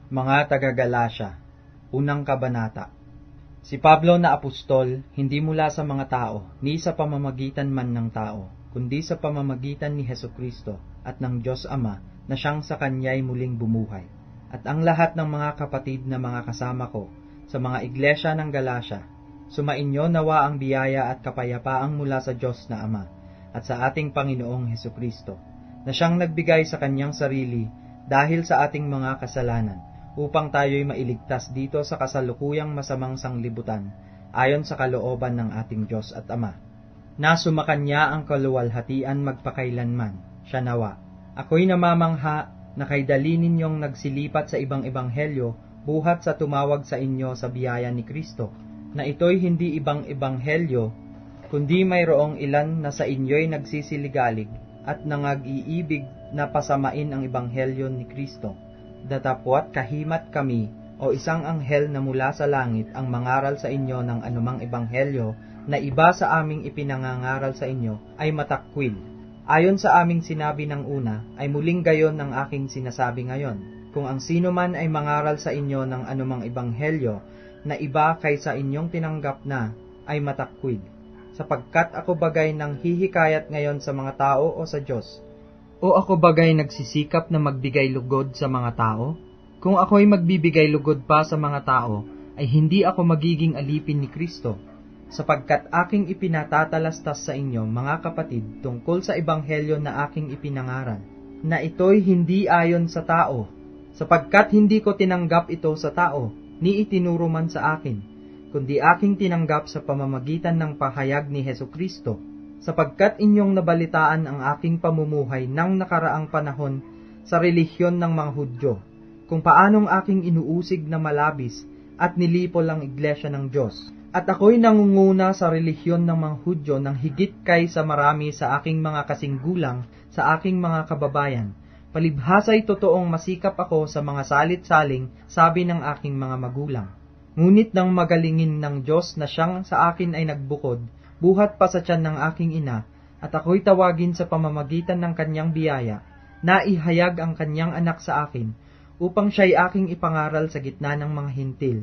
Mga taga-Galasya, unang kabanata. Si Pablo na apostol, hindi mula sa mga tao, ni sa pamamagitan man ng tao, kundi sa pamamagitan ni Hesukristo at ng Diyos Ama na siyang sa Kanya'y muling bumuhay. At ang lahat ng mga kapatid na mga kasama ko sa mga iglesia ng Galasya, sumainyo nawa ang biyaya at kapayapaang mula sa Diyos na Ama at sa ating Panginoong Hesukristo, na siyang nagbigay sa Kanyang sarili dahil sa ating mga kasalanan, upang tayo'y mailigtas dito sa kasalukuyang masamang sanglibutan, ayon sa kalooban ng ating Diyos at Ama. Na sumakanya ang kaluwalhatian magpakailanman, siya nawa. Ako'y namamangha na kay dali ninyong nagsilipat sa ibang ebanghelyo, buhat sa tumawag sa inyo sa biyaya ni Kristo, na ito'y hindi ibang ebanghelyo, kundi mayroong ilan na sa inyo'y nagsisiligalig at nangag-iibig na pasamain ang ebanghelyo ni Kristo. Datapwat kahimat kami o isang anghel na mula sa langit ang mangaral sa inyo ng anumang ebanghelyo na iba sa aming ipinangangaral sa inyo ay matakwil. Ayon sa aming sinabi ng una, ay muling gayon ang aking sinasabi ngayon. Kung ang sino man ay mangaral sa inyo ng anumang ebanghelyo na iba kaysa inyong tinanggap na, ay matakwil. Sapagkat ako bagay nang hihikayat ngayon sa mga tao o sa Diyos? O ako bagay nagsisikap na magbigay lugod sa mga tao? Kung ako'y magbibigay lugod pa sa mga tao, ay hindi ako magiging alipin ni Kristo. Sapagkat aking ipinatatalastas sa inyo, mga kapatid, tungkol sa ebanghelyo na aking ipinangaral, na ito'y hindi ayon sa tao, sapagkat hindi ko tinanggap ito sa tao, ni itinuro man sa akin, kundi aking tinanggap sa pamamagitan ng pahayag ni Hesukristo, sapagkat inyong nabalitaan ang aking pamumuhay ng nakaraang panahon sa relihiyon ng mga Hudyo, kung paanong aking inuusig na malabis at nilipol ang iglesia ng Diyos. At ako'y nangunguna sa relihiyon ng mga Hudyo ng higit kay sa marami sa aking mga kasinggulang, sa aking mga kababayan. Palibhasa'y totoong masikap ako sa mga salit-saling, sabi ng aking mga magulang. Ngunit nang magalingin ng Diyos na siyang sa akin ay nagbukod, buhat pa sa tiyan ng aking ina, at ako'y tawagin sa pamamagitan ng kanyang biyaya, na ihayag ang kanyang anak sa akin, upang siya'y aking ipangaral sa gitna ng mga hintil.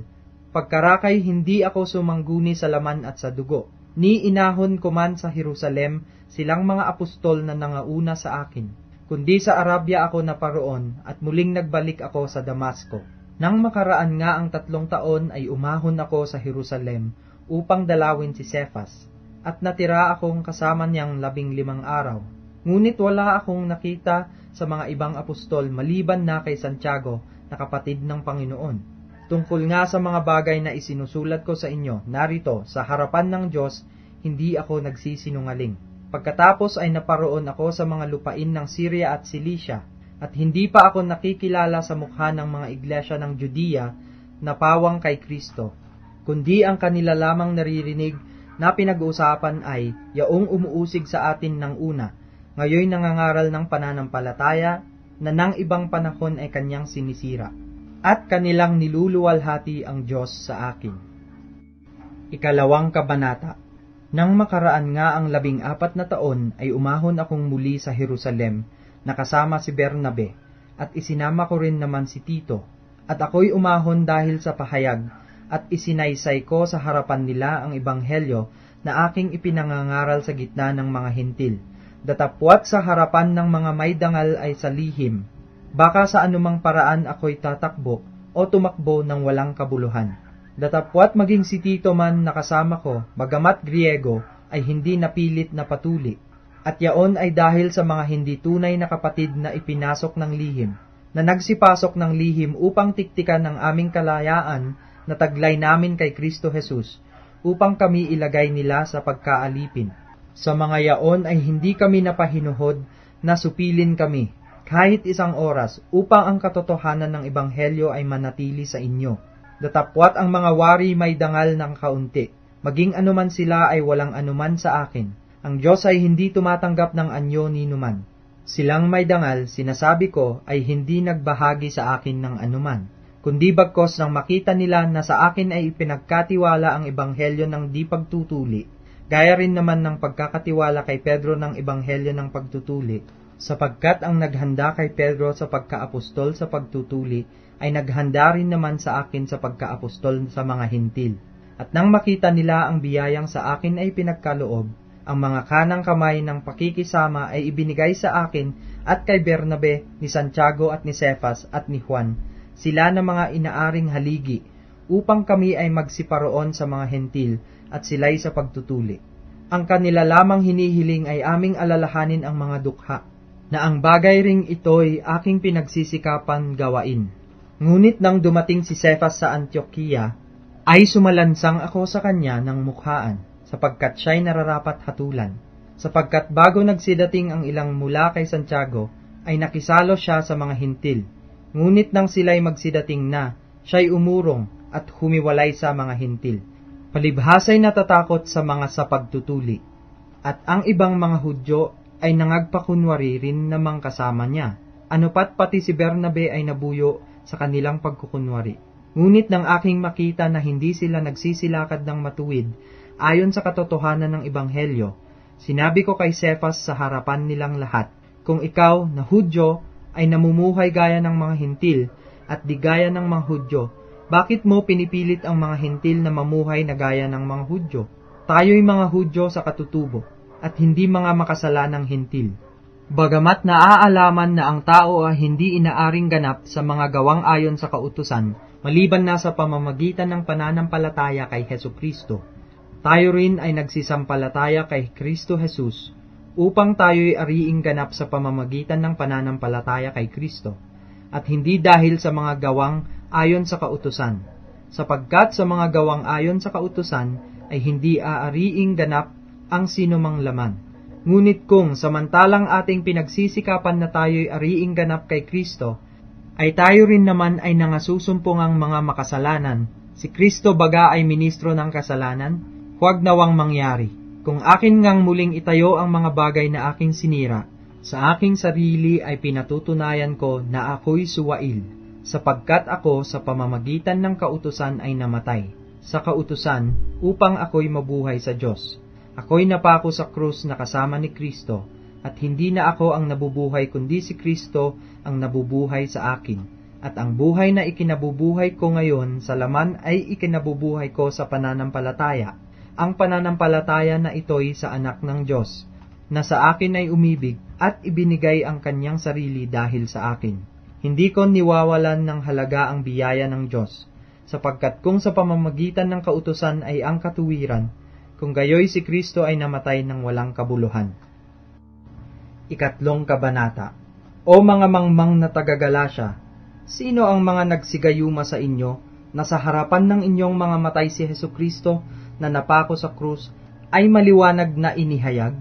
Pagkarakay hindi ako sumangguni sa laman at sa dugo, ni inahon ko man sa Jerusalem silang mga apostol na nangauna sa akin, kundi sa Arabia ako naparoon at muling nagbalik ako sa Damasco. Nang makaraan nga ang 3 taon ay umahon ako sa Jerusalem upang dalawin si Cefas, at natira akong kasama niyang 15 araw. Ngunit wala akong nakita sa mga ibang apostol maliban na kay Santiago na kapatid ng Panginoon. Tungkol nga sa mga bagay na isinusulat ko sa inyo, narito, sa harapan ng Diyos, hindi ako nagsisinungaling. Pagkatapos ay naparoon ako sa mga lupain ng Syria at Cilicia, at hindi pa ako nakikilala sa mukha ng mga iglesia ng Judea na pawang kay Kristo, kundi ang kanila lamang naririnig na pinag-uusapan ay yaong umuusig sa atin ng una, ngayon nangangaral ng pananampalataya na nang ibang panahon ay kanyang sinisira, at kanilang niluluwalhati ang Diyos sa akin. Ikalawang kabanata. Nang makaraan nga ang 14 na taon ay umahon akong muli sa Jerusalem, nakasama si Bernabe, at isinama ko rin naman si Tito, at ako'y umahon dahil sa pahayag, at isinaysay ko sa harapan nila ang ebanghelyo na aking ipinangangaral sa gitna ng mga hintil. Datapwat sa harapan ng mga may dangal ay sa lihim, baka sa anumang paraan ako'y tatakbo o tumakbo ng walang kabuluhan. Datapwat maging si Tito man nakasama ko, bagamat Griego, ay hindi napilit na patuli, at yaon ay dahil sa mga hindi tunay na kapatid na ipinasok ng lihim, na nagsipasok ng lihim upang tiktikan ang aming kalayaan na taglay namin kay Kristo Jesus, upang kami ilagay nila sa pagkaalipin. Sa mga yaon ay hindi kami napahinuhod na supilin kami, kahit 1 oras, upang ang katotohanan ng ebanghelyo ay manatili sa inyo. Datapwat ang mga wari may dangal ng kaunti, maging anuman sila ay walang anuman sa akin. Ang Diyos ay hindi tumatanggap ng anyo ni numan. Silang may dangal, sinasabi ko, ay hindi nagbahagi sa akin ng anuman, kundi bagkos nang makita nila na sa akin ay ipinagkatiwala ang ebanghelyo ng di pagtutuli, gaya rin naman ng pagkakatiwala kay Pedro ng ebanghelyo ng pagtutuli, sapagkat ang naghanda kay Pedro sa pagkaapostol sa pagtutuli ay naghanda rin naman sa akin sa pagkaapostol sa mga hintil. At nang makita nila ang biyayang sa akin ay pinagkaloob, ang mga kanang kamay ng pakikisama ay ibinigay sa akin at kay Bernabe, ni Santiago at ni Cefas at ni Juan, sila na mga inaaring haligi, upang kami ay magsiparoon sa mga hentil at sila'y sa pagtutuli. Ang kanila lamang hinihiling ay aming alalahanin ang mga dukha, na ang bagay ring ito'y aking pinagsisikapan gawain. Ngunit nang dumating si Cefas sa Antioquia, ay sumalansang ako sa kanya ng mukhaan, sapagkat siya'y nararapat hatulan. Sapagkat bago nagsidating ang ilang mula kay Santiago, ay nakisalo siya sa mga hintil. Ngunit nang sila'y magsidating na, siya'y umurong at humiwalay sa mga hintil. Palibhasa'y natatakot sa mga sa pagtutuli. At ang ibang mga Hudyo ay nangagpakunwari rin namang kasama niya. Anopat pati si Bernabe ay nabuyo sa kanilang pagkukunwari. Ngunit nang aking makita na hindi sila nagsisilakad ng matuwid, ayon sa katotohanan ng Ebanghelyo, sinabi ko kay Cefas sa harapan nilang lahat, kung ikaw na Hudyo ay namumuhay gaya ng mga hintil at di gaya ng mga Hudyo, bakit mo pinipilit ang mga hintil na mamuhay na gaya ng mga Hudyo? Tayo'y mga Hudyo sa katutubo at hindi mga makasalanang hintil. Bagamat naaalaman na ang tao ay hindi inaaring ganap sa mga gawang ayon sa kautusan, maliban na sa pamamagitan ng pananampalataya kay Hesukristo, tayo rin ay nagsisampalataya kay Kristo Jesus, upang tayo'y ariing ganap sa pamamagitan ng pananampalataya kay Kristo, at hindi dahil sa mga gawang ayon sa kautusan, sapagkat sa mga gawang ayon sa kautusan ay hindi aariing ganap ang sinumang laman. Ngunit kung samantalang ating pinagsisikapan na tayo'y ariing ganap kay Kristo, ay tayo rin naman ay nangasusumpungang mga makasalanan, si Kristo baga ay ministro ng kasalanan? Huwag nawang mangyari. Kung akin ngang muling itayo ang mga bagay na aking sinira, sa aking sarili ay pinatutunayan ko na ako'y suwail, sapagkat ako sa pamamagitan ng kautusan ay namatay, sa kautusan upang ako'y mabuhay sa Diyos. Ako'y napako sa krus na kasama ni Kristo, at hindi na ako ang nabubuhay kundi si Kristo ang nabubuhay sa akin. At ang buhay na ikinabubuhay ko ngayon sa laman ay ikinabubuhay ko sa pananampalataya. Ang pananampalataya na ito'y sa anak ng Diyos, na sa akin ay umibig at ibinigay ang kanyang sarili dahil sa akin. Hindi ko niwawalan ng halaga ang biyaya ng Diyos, sapagkat kung sa pamamagitan ng kautusan ay ang katuwiran, kung gayoy si Kristo ay namatay ng walang kabuluhan. Ikatlong kabanata. O mga mangmang na taga-Galasya, sino ang mga nagsigayuma sa inyo na sa harapan ng inyong mga matay si Hesukristo na napako sa krus ay maliwanag na inihayag?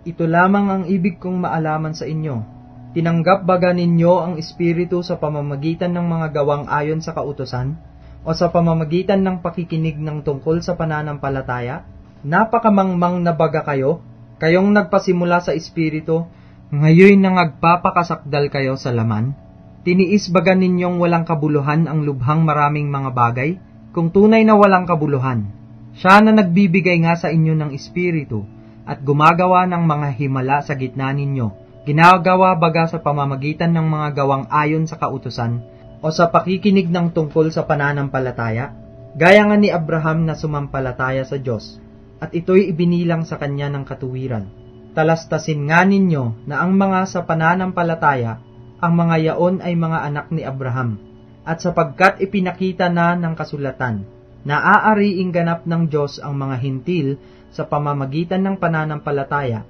Ito lamang ang ibig kong maalaman sa inyo. Tinanggap baga ninyo ang Espiritu sa pamamagitan ng mga gawang ayon sa kautusan o sa pamamagitan ng pakikinig ng tungkol sa pananampalataya? Napakamangmang na baga kayo, kayong nagpasimula sa Espiritu, ngayoy nangagpapakasakdal kayo sa laman? Tiniis baga ninyong walang kabuluhan ang lubhang maraming mga bagay? Kung tunay na walang kabuluhan, siya na nagbibigay nga sa inyo ng Espiritu at gumagawa ng mga himala sa gitna ninyo, ginagawa baga sa pamamagitan ng mga gawang ayon sa kautusan o sa pakikinig ng tungkol sa pananampalataya? Gaya nga ni Abraham na sumampalataya sa Diyos, at ito'y ibinilang sa kanya ng katuwiran. Talastasin nga ninyo na ang mga sa pananampalataya, ang mga yaon ay mga anak ni Abraham, at sapagkat ipinakita na ng kasulatan, na aariing ganap ng Diyos ang mga hintil sa pamamagitan ng pananampalataya,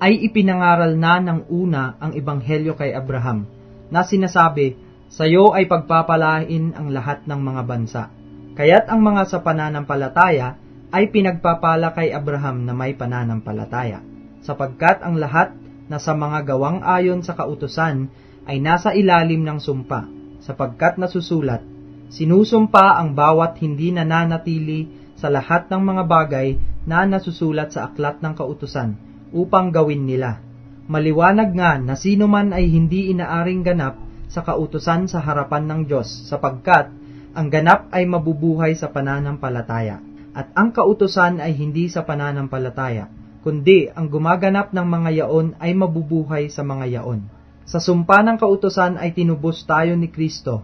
ay ipinangaral na ng una ang ebanghelyo kay Abraham, na sinasabi, sayo ay pagpapalain ang lahat ng mga bansa. Kaya't ang mga sa pananampalataya ay pinagpapala kay Abraham na may pananampalataya, sapagkat ang lahat na sa mga gawang ayon sa kautusan ay nasa ilalim ng sumpa, sapagkat nasusulat, sinusumpa ang bawat hindi nananatili sa lahat ng mga bagay na nasusulat sa aklat ng kautusan upang gawin nila. Maliwanag nga na sino man ay hindi inaaring ganap sa kautusan sa harapan ng Diyos, sapagkat ang ganap ay mabubuhay sa pananampalataya. At ang kautusan ay hindi sa pananampalataya, kundi ang gumaganap ng mga yaon ay mabubuhay sa mga yaon. Sa sumpa ng kautusan ay tinubos tayo ni Kristo,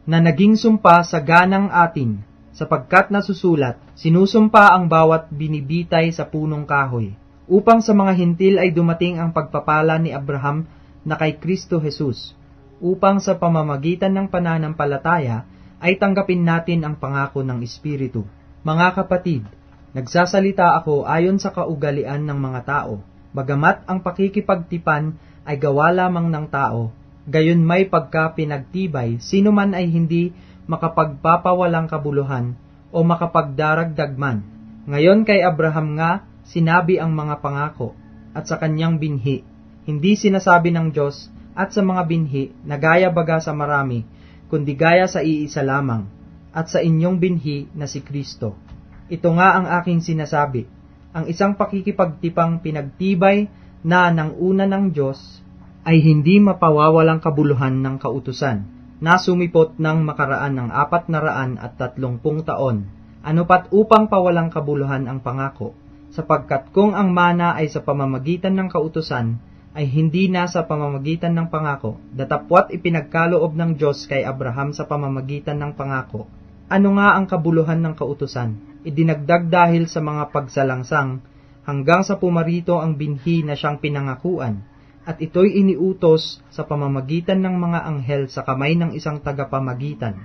na naging sumpa sa ganang atin, sapagkat nasusulat, sinusumpa ang bawat binibitay sa punong kahoy, upang sa mga hintil ay dumating ang pagpapala ni Abraham na kay Kristo Jesus, upang sa pamamagitan ng pananampalataya ay tanggapin natin ang pangako ng Espiritu. Mga kapatid, nagsasalita ako ayon sa kaugalian ng mga tao, bagamat ang pakikipagtipan ay gawa lamang ng tao, gayon may pagka pinagtibay, sino man ay hindi makapagpapawalang kabuluhan o makapagdaragdag man. Ngayon kay Abraham nga sinabi ang mga pangako, at sa kanyang binhi, hindi sinasabi ng Diyos at sa mga binhi na gaya baga sa marami, kundi gaya sa iisa lamang, at sa inyong binhi na si Kristo. Ito nga ang aking sinasabi, ang isang pakikipagtipang pinagtibay na ng una ng Diyos ay hindi mapawawalang kabuluhan ng kautusan, na sumipot ng makaraan ng 430 taon, anupat upang pawalang kabuluhan ang pangako, sapagkat kung ang mana ay sa pamamagitan ng kautusan, ay hindi na sa pamamagitan ng pangako, datapwat ipinagkaloob ng Diyos kay Abraham sa pamamagitan ng pangako. Ano nga ang kabuluhan ng kautusan? Idinagdag dahil sa mga pagsalangsang, hanggang sa pumarito ang binhi na siyang pinangakuan, at ito'y iniutos sa pamamagitan ng mga anghel sa kamay ng isang tagapamagitan.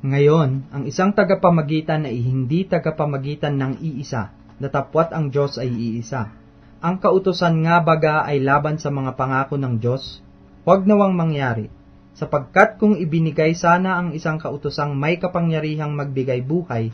Ngayon, ang isang tagapamagitan ay hindi tagapamagitan ng iisa, datapwat ang Diyos ay iisa. Ang kautusan nga baga ay laban sa mga pangako ng Diyos? Huwag nawang mangyari, sapagkat kung ibinigay sana ang isang kautusang may kapangyarihang magbigay buhay,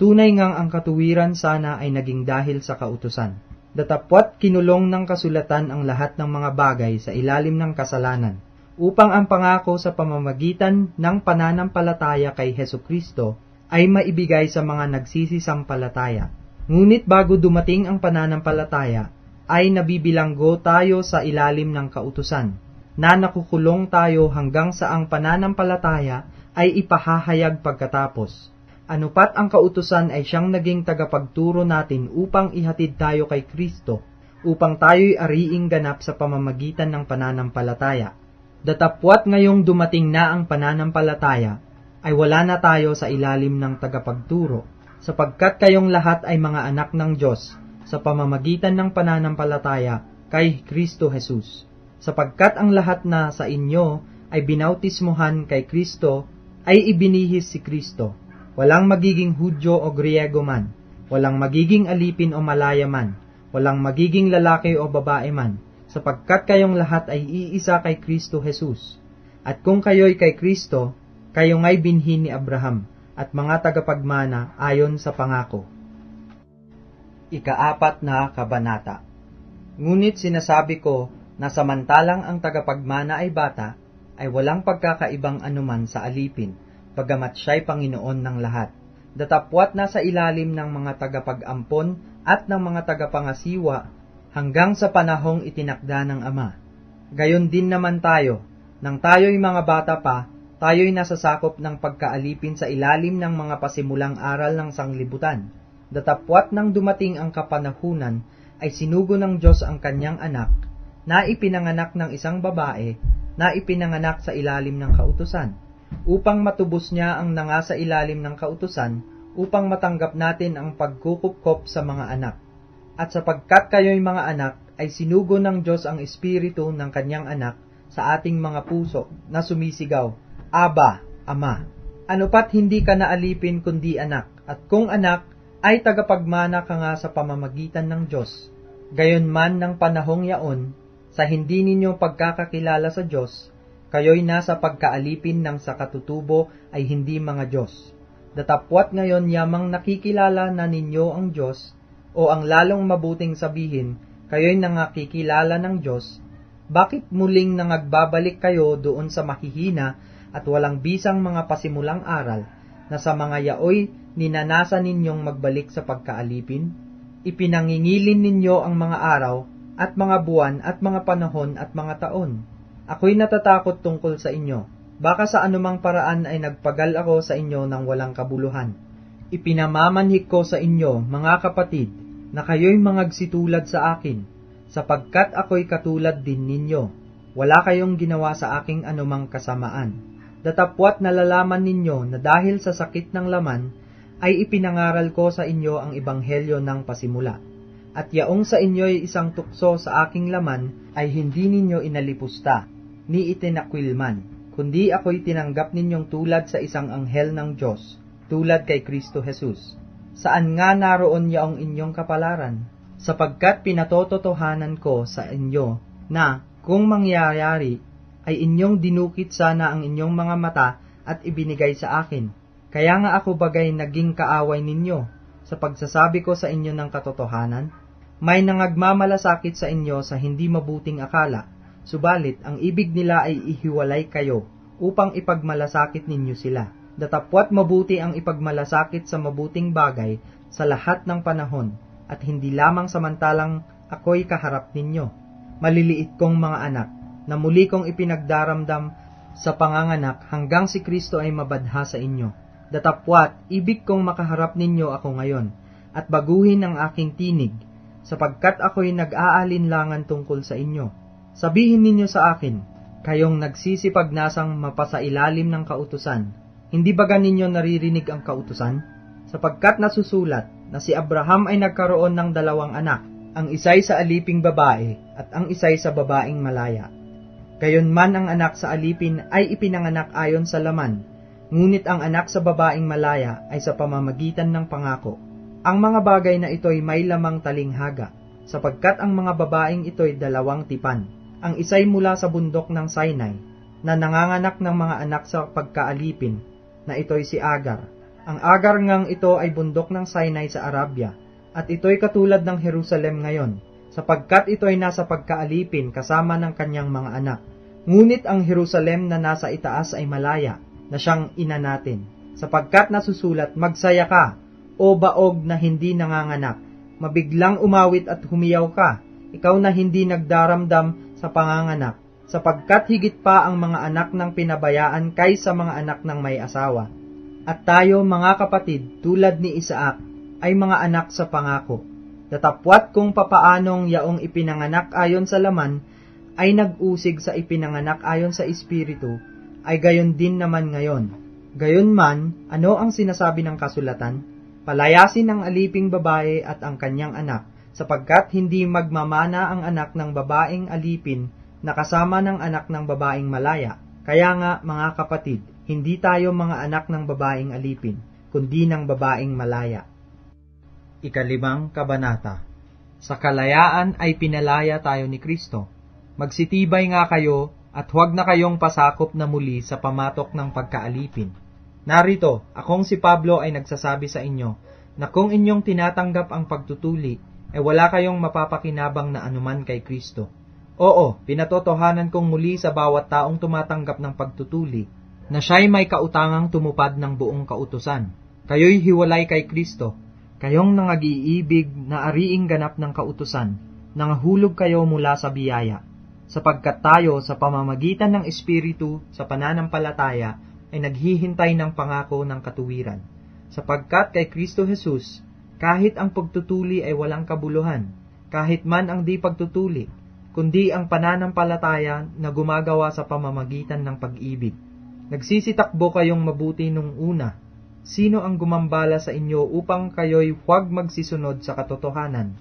tunay ngang ang katuwiran sana ay naging dahil sa kautusan. Datapwat kinulong ng kasulatan ang lahat ng mga bagay sa ilalim ng kasalanan, upang ang pangako sa pamamagitan ng pananampalataya kay Hesukristo ay maibigay sa mga nagsisisampalataya. Ngunit bago dumating ang pananampalataya, ay nabibilanggo tayo sa ilalim ng kautusan, na nakukulong tayo hanggang sa ang pananampalataya ay ipahahayag pagkatapos. Anupat ang kautusan ay siyang naging tagapagturo natin upang ihatid tayo kay Kristo, upang tayo'y ariing ganap sa pamamagitan ng pananampalataya. Datapwat ngayong dumating na ang pananampalataya, ay wala na tayo sa ilalim ng tagapagturo, sapagkat kayong lahat ay mga anak ng Diyos sa pamamagitan ng pananampalataya kay Kristo Jesus. Sapagkat ang lahat na sa inyo ay binautismuhan kay Kristo ay ibinihis si Kristo. Walang magiging Hudyo o Griego man, walang magiging alipin o malaya man, walang magiging lalaki o babae man, sapagkat kayong lahat ay iisa kay Kristo Jesus. At kung kayo'y kay Kristo, kayo nga'y binhi ni Abraham, at mga tagapagmana ayon sa pangako. Ika-4 na kabanata. Ngunit sinasabi ko na samantalang ang tagapagmana ay bata, ay walang pagkakaibang anuman sa alipin, bagamat siya'y Panginoon ng lahat. Datapwat nasa ilalim ng mga tagapag-ampon at ng mga tagapangasiwa hanggang sa panahong itinakda ng Ama. Gayon din naman tayo, nang tayo'y mga bata pa, tayo'y nasasakop ng pagkaalipin sa ilalim ng mga pasimulang aral ng sanglibutan. Datapwat nang dumating ang kapanahunan, ay sinugo ng Diyos ang kanyang anak, na ipinanganak ng isang babae, na ipinanganak sa ilalim ng kautusan, upang matubos niya ang nanga sa ilalim ng kautusan, upang matanggap natin ang pagkukupkop sa mga anak. At sapagkat kayo'y mga anak, ay sinugo ng Diyos ang espiritu ng kanyang anak sa ating mga puso, na sumisigaw, Aba, Ama. Anupat hindi ka naalipin kundi anak, at kung anak, ay tagapagmana ka nga sa pamamagitan ng Diyos. Gayon man ng panahong yaon, sa hindi ninyo pagkakakilala sa Diyos, kayo'y nasa pagkaalipin ng sa katutubo ay hindi mga Diyos. Datapwat ngayon yamang nakikilala na ninyo ang Diyos, o ang lalong mabuting sabihin, kayo'y nangakikilala ng Diyos, bakit muling nangagbabalik kayo doon sa mahihina at walang bisang mga pasimulang aral, na sa mga yaoy ninanasa ninyong magbalik sa pagkaalipin? Ipinangingilin ninyo ang mga araw, at mga buwan, at mga panahon, at mga taon. Ako'y natatakot tungkol sa inyo. Baka sa anumang paraan ay nagpagal ako sa inyo ng walang kabuluhan. Ipinamamanhik ko sa inyo, mga kapatid, na kayo'y mangagsitulad sa akin, sapagkat ako'y katulad din ninyo. Wala kayong ginawa sa aking anumang kasamaan. Datapwat nalalaman ninyo na dahil sa sakit ng laman, ay ipinangaral ko sa inyo ang ebanghelyo ng pasimula. At yaong sa inyo'y isang tukso sa aking laman, ay hindi ninyo inalipusta, ni itinakwil man, kundi ako'y tinanggap ninyong tulad sa isang anghel ng Diyos, tulad kay Kristo Jesus. Saan nga naroon yaong inyong kapalaran? Sapagkat pinatototohanan ko sa inyo na kung mangyayari, ay inyong dinukit sana ang inyong mga mata at ibinigay sa akin. Kaya nga ako bagay naging kaaway ninyo sa pagsasabi ko sa inyo ng katotohanan. May nangagmamalasakit sa inyo sa hindi mabuting akala, subalit ang ibig nila ay ihiwalay kayo upang ipagmalasakit ninyo sila. Datapwat mabuti ang ipagmalasakit sa mabuting bagay sa lahat ng panahon, at hindi lamang samantalang ako'y kaharap ninyo. Maliliit kong mga anak, na muli kong ipinagdaramdam sa panganganak hanggang si Kristo ay mabadha sa inyo. Datapwat, ibig kong makaharap ninyo ako ngayon, at baguhin ang aking tinig, sapagkat ako'y nag-aalinlangan tungkol sa inyo. Sabihin ninyo sa akin, kayong nagsisipagnasang mapasailalim ng kautusan, hindi ba ganinyo naririnig ang kautusan? Sapagkat nasusulat na si Abraham ay nagkaroon ng 2 anak, ang isa'y sa aliping babae at ang isa'y sa babaeng malaya. Gayunman ang anak sa alipin ay ipinanganak ayon sa laman, ngunit ang anak sa babaeng malaya ay sa pamamagitan ng pangako. Ang mga bagay na ito'y may lamang talinghaga, sapagkat ang mga babaeng ito'y 2 tipan. Ang isa'y mula sa bundok ng Sinai, na nanganganak ng mga anak sa pagkaalipin, na ito'y si Agar. Ang Agar ngang ito ay bundok ng Sinai sa Arabia, at ito'y katulad ng Jerusalem ngayon, sapagkat ito'y nasa pagkaalipin kasama ng kanyang mga anak. Ngunit ang Jerusalem na nasa itaas ay malaya, na siyang ina natin, sapagkat nasusulat, magsaya ka, o baog na hindi nanganganak, mabiglang umawit at humiyaw ka, ikaw na hindi nagdaramdam sa panganganak, sapagkat higit pa ang mga anak ng pinabayaan kaysa mga anak ng may asawa. At tayo, mga kapatid, tulad ni Isaac, ay mga anak sa pangako. Datapwat kung papaanong yaong ipinanganak ayon sa laman, ay nag-usig sa ipinanganak ayon sa Espiritu, ay gayon din naman ngayon. Gayon man, ano ang sinasabi ng kasulatan? Palayasin ang aliping babae at ang kanyang anak, sapagkat hindi magmamana ang anak ng babaeng alipin na kasama ng anak ng babaeng malaya. Kaya nga, mga kapatid, hindi tayo mga anak ng babaeng alipin, kundi ng babaeng malaya. 5 Kabanata. Sa kalayaan ay pinalaya tayo ni Kristo. Magsitibay nga kayo at huwag na kayong pasakop na muli sa pamatok ng pagkaalipin. Narito, akong si Pablo ay nagsasabi sa inyo na kung inyong tinatanggap ang pagtutuli, ay wala kayong mapapakinabang na anuman kay Kristo. Oo, pinatotohanan kong muli sa bawat taong tumatanggap ng pagtutuli, na siya'y may kautangang tumupad ng buong kautusan. Kayo'y hiwalay kay Kristo, kayong nangag-iibig na ariing ganap ng kautusan, nangahulog kayo mula sa biyaya. Sapagkat tayo sa pamamagitan ng Espiritu sa pananampalataya ay naghihintay ng pangako ng katuwiran. Sapagkat kay Kristo Jesus, kahit ang pagtutuli ay walang kabuluhan, kahit man ang di pagtutuli, kundi ang pananampalataya na gumagawa sa pamamagitan ng pag-ibig. Nagsisitakbo kayong mabuti nung una. Sino ang gumambala sa inyo upang kayo'y huwag magsisunod sa katotohanan?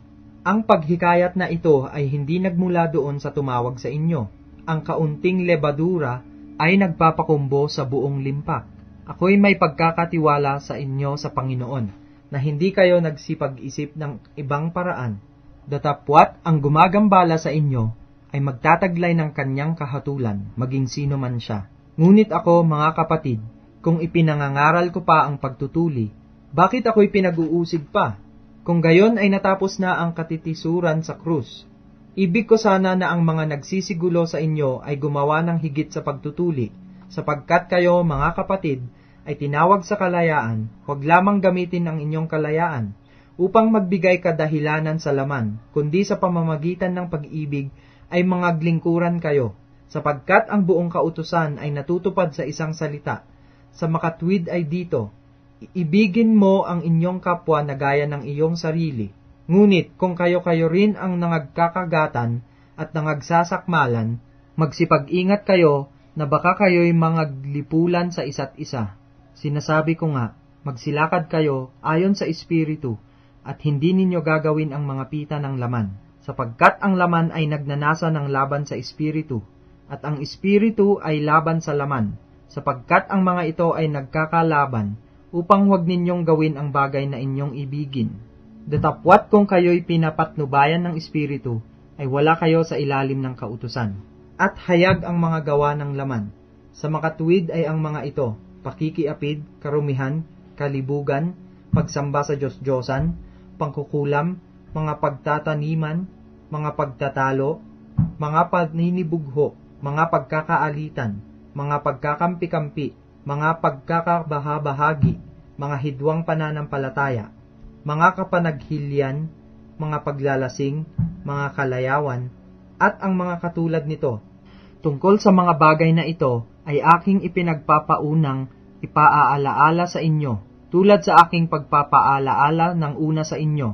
Ang paghikayat na ito ay hindi nagmula doon sa tumawag sa inyo. Ang kaunting lebadura ay nagpapakumbo sa buong limpak. Ako'y may pagkakatiwala sa inyo sa Panginoon, na hindi kayo nagsipag-isip ng ibang paraan. Datapwat ang gumagambala sa inyo ay magtataglay ng kanyang kahatulan, maging sino man siya. Ngunit ako, mga kapatid, kung ipinangangaral ko pa ang pagtutuli, bakit ako'y pinag-uusig pa? Kung gayon ay natapos na ang katitisuran sa krus. Ibig ko sana na ang mga nagsisigulo sa inyo ay gumawa ng higit sa pagtutuli, sapagkat kayo, mga kapatid, ay tinawag sa kalayaan, huwag lamang gamitin ang inyong kalayaan, upang magbigay kadahilanan sa laman, kundi sa pamamagitan ng pag-ibig ay mga glingkuran kayo, sapagkat ang buong kautusan ay natutupad sa isang salita. Sa makatwid ay dito, ibigin mo ang inyong kapwa na gaya ng iyong sarili. Ngunit kung kayo-kayo rin ang nangagkakagatan at nangagsasakmalan, magsipag-ingat kayo na baka kayo'y mangaglipulan sa isa't isa. Sinasabi ko nga, magsilakad kayo ayon sa Espiritu, at hindi ninyo gagawin ang mga pita ng laman, sapagkat ang laman ay nagnanasa ng laban sa Espiritu, at ang Espiritu ay laban sa laman, sapagkat ang mga ito ay nagkakalaban, upang huwag ninyong gawin ang bagay na inyong ibigin. Datapwat kung kayo'y pinapatnubayan ng Espiritu, ay wala kayo sa ilalim ng kautusan. At hayag ang mga gawa ng laman. Sa makatuwid ay ang mga ito, pakikiapid, karumihan, kalibugan, pagsamba sa Diyos-Diyosan, pangkukulam, mga pagtataniman, mga pagtatalo, mga paninibugho, mga pagkakaalitan, mga pagkakampi-kampi, mga pagkakabahabahagi, mga hidwang pananampalataya, mga kapanaghilyan, mga paglalasing, mga kalayawan, at ang mga katulad nito. Tungkol sa mga bagay na ito ay aking ipinagpapaunang ipaaalaala sa inyo, tulad sa aking pagpapaalaala ng una sa inyo,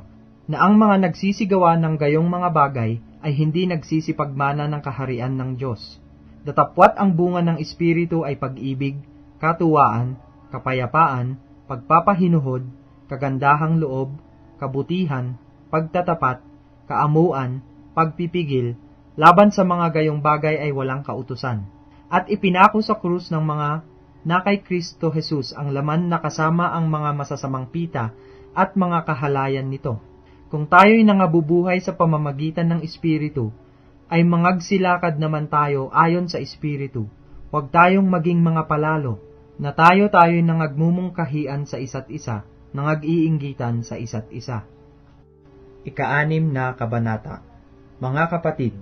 na ang mga nagsisigawa ng gayong mga bagay ay hindi nagsisipagmana ng kaharian ng Diyos. Datapwat ang bunga ng Espiritu ay pag-ibig, katuwaan, kapayapaan, pagpapahinuhod, kagandahang loob, kabutihan, pagtatapat, kaamuan, pagpipigil, laban sa mga gayong bagay ay walang kautusan. At ipinako sa krus ng mga na kay Kristo Jesus ang laman na kasama ang mga masasamang pita at mga kahalayan nito. Kung tayo'y nangabubuhay sa pamamagitan ng Espiritu, ay mangagsilakad naman tayo ayon sa Espiritu. Huwag tayong maging mga palalo, na tayo'y nangagmumungkahian sa isa't isa, nangag-iinggitan sa isa't isa. Ika-6 na kabanata. Mga kapatid,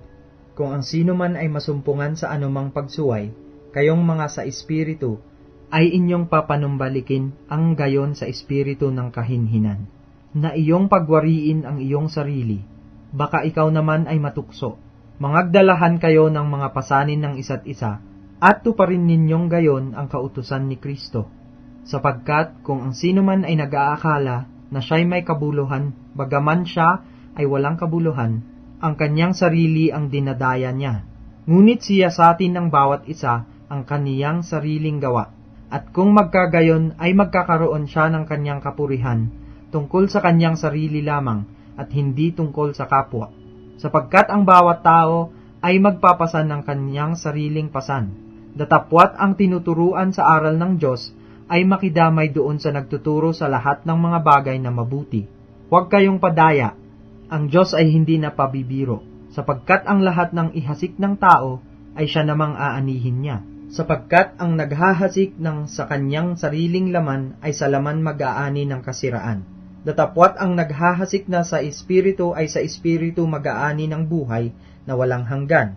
kung ang sino man ay masumpungan sa anumang pagsuway, kayong mga sa Espiritu, ay inyong papanumbalikin ang gayon sa Espiritu ng kahinhinan, na iyong pagwariin ang iyong sarili, baka ikaw naman ay matukso. Mangagdalahan kayo ng mga pasanin ng isa't isa, at tuparin ninyong gayon ang kautusan ni Kristo. Sapagkat kung ang sino man ay nag-aakala na siya'y may kabuluhan, bagaman siya ay walang kabuluhan, ang kanyang sarili ang dinadaya niya. Ngunit siyasatin ng bawat isa ang kaniyang sariling gawa, at kung magkagayon ay magkakaroon siya ng kanyang kapurihan, tungkol sa kanyang sarili lamang, at hindi tungkol sa kapwa. Sapagkat ang bawat tao ay magpapasan ng kanyang sariling pasan. Datapwat ang tinuturuan sa aral ng Diyos ay makidamay doon sa nagtuturo sa lahat ng mga bagay na mabuti. Huwag kayong padaya, ang Diyos ay hindi na pabibiro, sapagkat ang lahat ng ihasik ng tao ay siya namang aanihin niya. Sapagkat ang naghahasik ng sa kanyang sariling laman ay sa laman mag-aani ng kasiraan. Datapwat ang naghahasik na sa Espiritu ay sa Espiritu mag-aani ng buhay na walang hanggan.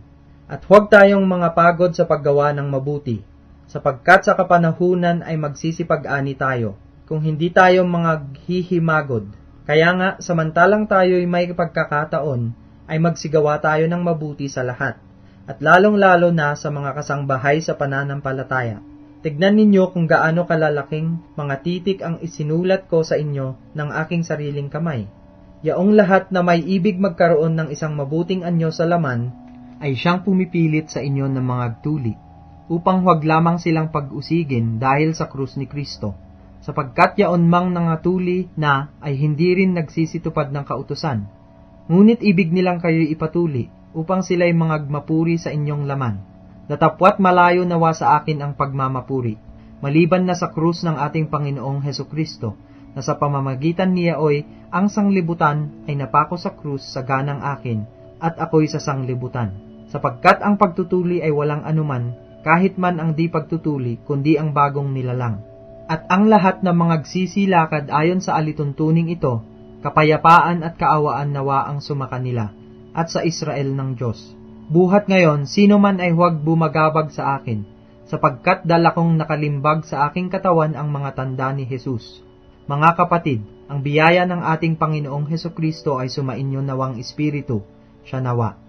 At huwag tayong mga pagod sa paggawa ng mabuti, sapagkat sa kapanahunan ay magsisipag-ani tayo, kung hindi tayo mga hihimagod. Kaya nga, samantalang tayo'y may pagkakataon, ay magsigawa tayo ng mabuti sa lahat, at lalong-lalo na sa mga kasangbahay sa pananampalataya. Tignan ninyo kung gaano kalalaking mga titik ang isinulat ko sa inyo ng aking sariling kamay. Yaong lahat na may ibig magkaroon ng isang mabuting anyo sa laman, ay siyang pumipilit sa inyo ng mga agtuli, upang huwag lamang silang pag-usigin dahil sa krus ni Kristo, sapagkat yaon mang nangatuli na ay hindi rin nagsisitupad ng kautusan. Ngunit ibig nilang kayo'y ipatuli, upang sila'y mangagmapuri sa inyong laman. Datapwat malayo nawa sa akin ang pagmamapuri, maliban na sa krus ng ating Panginoong Hesukristo, na sa pamamagitan niyaoy ang sanglibutan ay napako sa krus sa ganang akin, at ako'y sa sanglibutan. Sapagkat ang pagtutuli ay walang anuman, kahit man ang di pagtutuli, kundi ang bagong nilalang. At ang lahat ng mga agsisilakad ayon sa alituntuning ito, kapayapaan at kaawaan nawa ang sumakanila, at sa Israel ng Diyos. Buhat ngayon, sino man ay huwag bumagabag sa akin, sapagkat dala kong nakalimbag sa aking katawan ang mga tanda ni Jesus. Mga kapatid, ang biyaya ng ating Panginoong Hesukristo ay sumainyo nawang Espiritu, siya nawa.